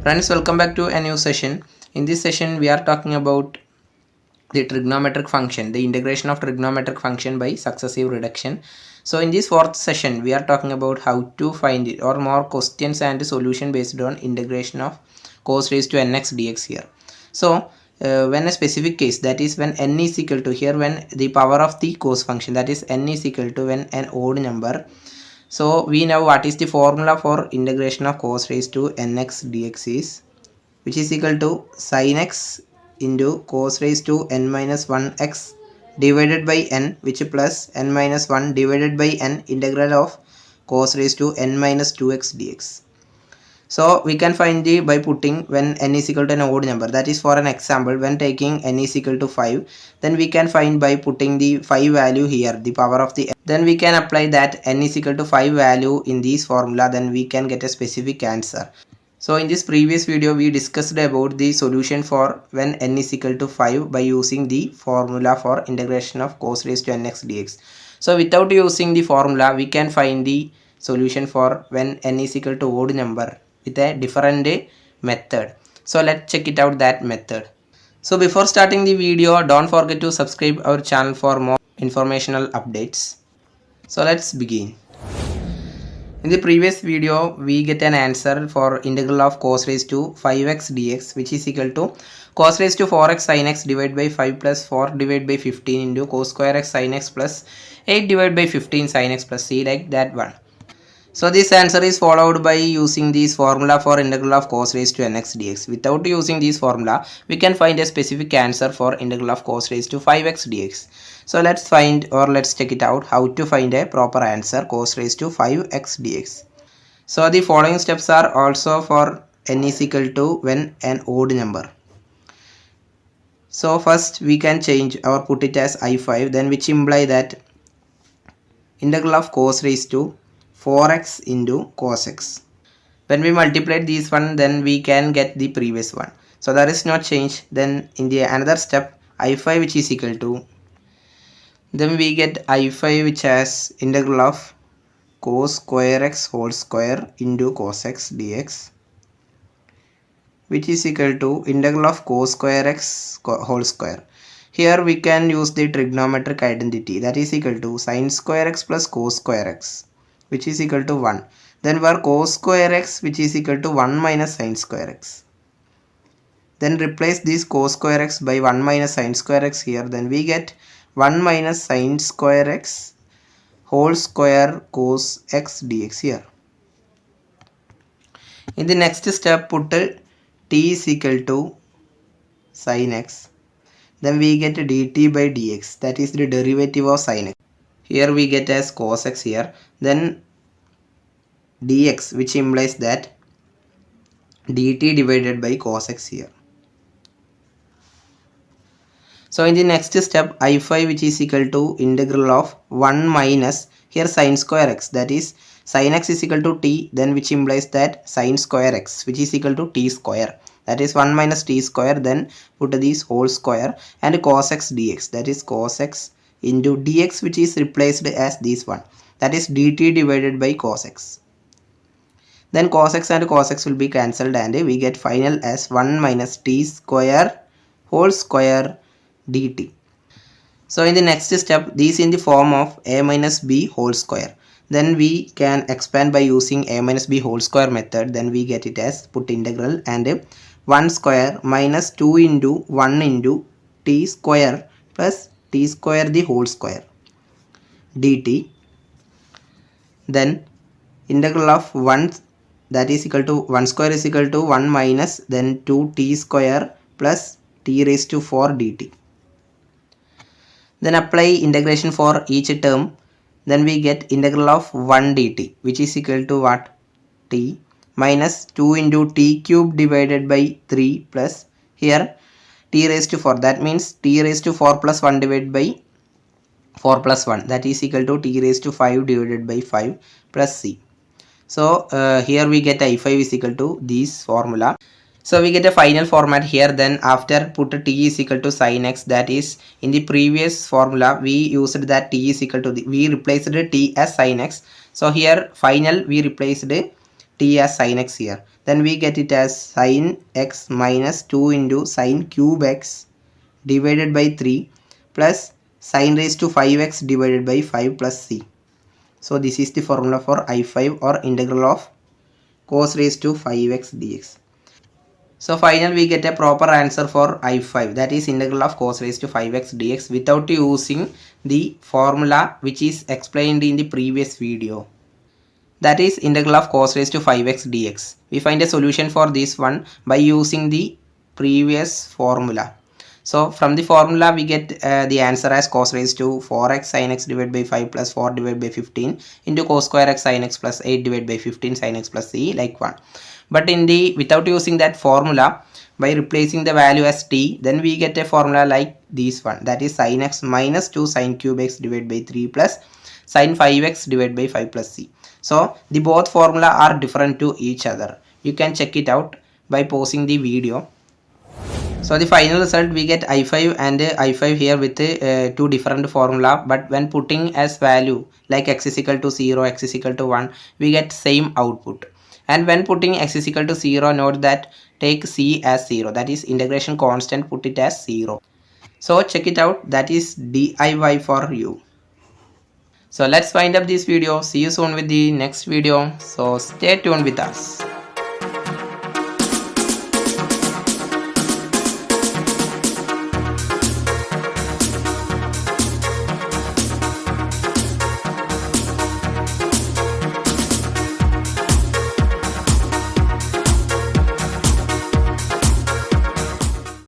Friends, welcome back to a new session. In this session, we are talking about the trigonometric function, the integration of trigonometric function by successive reduction. So in this fourth session, we are talking about how to find it or more questions and solution based on integration of cos raised to nx dx here. So when a specific case, that is when n is equal to, here when the power of the cos function, that is n is equal to when an odd number. So we know what is the formula for integration of cos raised to nx dx is, which is equal to sin x into cos raised to n minus 1x divided by n, which plus n minus 1 divided by n integral of cos raised to n minus 2x dx. So we can find the by putting when n is equal to an odd number, that is for an example when taking n is equal to 5, then we can find by putting the 5 value here, the power of the n. Then we can apply that n is equal to 5 value in this formula, then we can get a specific answer. So in this previous video we discussed about the solution for when n is equal to 5 by using the formula for integration of cos raised to nx dx. So without using the formula we can find the solution for when n is equal to odd number with a different method. So let's check it out, that method. So before starting the video, don't forget to subscribe our channel for more informational updates. So let's begin. In the previous video, we get an answer for integral of cos raised to 5x dx, which is equal to cos raised to 4x sin x divided by 5 plus 4 divided by 15 into cos square x sin x plus 8 divided by 15 sin x plus c, like that one. So this answer is followed by using this formula for integral of cos raised to nx dx. Without using this formula, we can find a specific answer for integral of cos raised to 5x dx. So let's find, or let's check it out, how to find a proper answer cos raised to 5x dx. So the following steps are also for n is equal to when an odd number. So first we can change or put it as I5, then which imply that integral of cos raised to 4x into cos x. When we multiply these one, then we can get the previous one. So there is no change. Then in the another step, I5 which is equal to, then we get I5 which has integral of cos square x whole square into cos x dx, which is equal to integral of cos square x whole square. Here we can use the trigonometric identity, that is equal to sin square x plus cos square x, which is equal to 1. Then where cos square x which is equal to 1 minus sin square x. Then replace this cos square x by 1 minus sin square x here. Then we get 1 minus sin square x whole square cos x dx here. In the next step, put t is equal to sin x. Then we get dt by dx, that is the derivative of sin x. Here we get as cos x here. Then dx, which implies that dt divided by cos x here. So in the next step, I5 which is equal to integral of 1 minus here sin square x, that is sin x is equal to t, then which implies that sin square x which is equal to t square, that is 1 minus t square, then put this whole square, and cos x dx, that is cos x into dx which is replaced as this one, that is dt divided by cos x. Then cos x and cos x will be cancelled and we get final as 1 minus t square whole square dt. So in the next step, this in the form of a minus b whole square. Then we can expand by using a minus b whole square method. Then we get it as put integral and 1 square minus 2 into 1 into t square plus t square the whole square dt. Then integral of 1, that is equal to 1 square is equal to 1 minus then 2t square plus t raised to 4 dt. Then apply integration for each term. Then we get integral of 1 dt, which is equal to what? T minus 2 into t cube divided by 3 plus here t raised to 4. That means t raised to 4 plus 1 divided by 4 plus 1. That is equal to t raised to 5 divided by 5 plus c. So here we get I5 is equal to this formula. So we get a final format here. Then after put t is equal to sin x, that is in the previous formula we used that t is equal to we replaced t as sin x. So here final we replaced t as sin x here. Then we get it as sin x minus 2 into sin cube x divided by 3 plus sin raised to 5x divided by 5 plus c. So this is the formula for I5 or integral of cos raised to 5x dx. So finally we get a proper answer for I5, that is integral of cos raised to 5x dx without using the formula which is explained in the previous video. That is integral of cos raised to 5x dx. We find a solution for this one by using the previous formula. So from the formula we get the answer as cos raised to 4x sin x divided by 5 plus 4 divided by 15 into cos square x sin x plus 8 divided by 15 sin x plus c like 1. But in the without using that formula, by replacing the value as t, then we get a formula like this one, that is sin x minus 2 sin cube x divided by 3 plus sin 5x divided by 5 plus c. So the both formula are different to each other. You can check it out by pausing the video. So the final result we get I5 and I5 here with two different formula, but when putting as value like x is equal to 0, x is equal to 1, we get same output. And when putting x is equal to 0, note that take c as 0, that is integration constant, put it as 0. So check it out, that is DIY for you. So let's wind up this video. See you soon with the next video. So stay tuned with us.